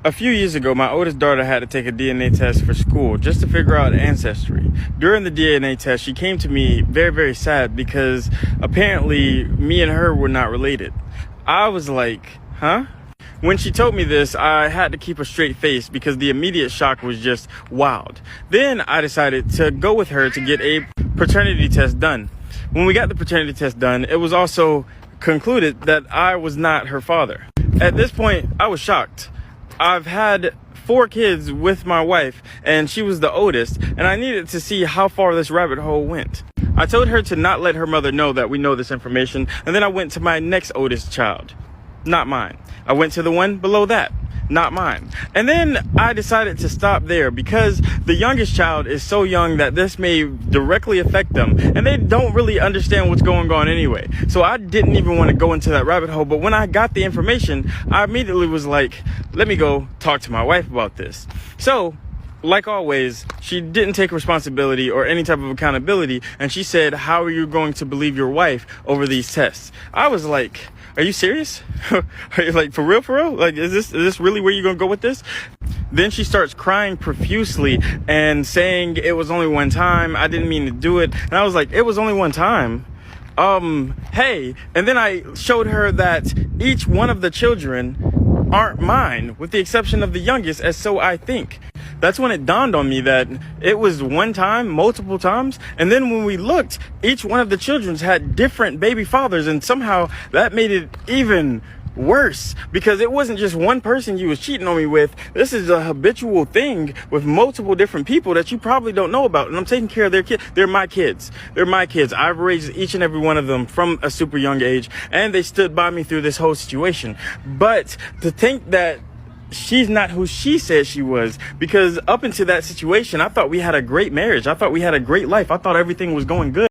A few years ago, my oldest daughter had to take a DNA test for school just to figure out ancestry. During the DNA test, she came to me very, very sad because apparently me and her were not related. I was like, huh? When she told me this, I had to keep a straight face because the immediate shock was just wild. Then I decided to go with her to get a paternity test done. When we got the paternity test done, it was also concluded that I was not her father. At this point, I was shocked. I've had 4 kids with my wife, and she was the oldest, and I needed to see how far this rabbit hole went. I told her to not let her mother know that we know this information, and then I went to my next oldest child. Not mine. I went to the one below that. Not mine. And then I decided to stop there because the youngest child is so young that this may directly affect them, and they don't really understand what's going on anyway. So I didn't even want to go into that rabbit hole. But when I got the information, I immediately was like, let me go talk to my wife about this. So, like always, she didn't take responsibility or any type of accountability, and she said, how are you going to believe your wife over these tests? I was like, are you serious? Are you like, for real? Like, is this really where you're gonna go with this? Then she starts crying profusely and saying it was only one time. I didn't mean to do it. And I was like, it was only one time. Hey. And then I showed her that each one of the children aren't mine, with the exception of the youngest, as so I think. That's when it dawned on me that it was one time, multiple times. And then when we looked, each one of the children had different baby fathers. And somehow that made it even worse because it wasn't just one person you was cheating on me with. This is a habitual thing with multiple different people that you probably don't know about. And I'm taking care of their kids. They're my kids. They're my kids. I've raised each and every one of them from a super young age. And they stood by me through this whole situation. But to think that she's not who she said she was, because up until that situation, I thought we had a great marriage. I thought we had a great life. I thought everything was going good.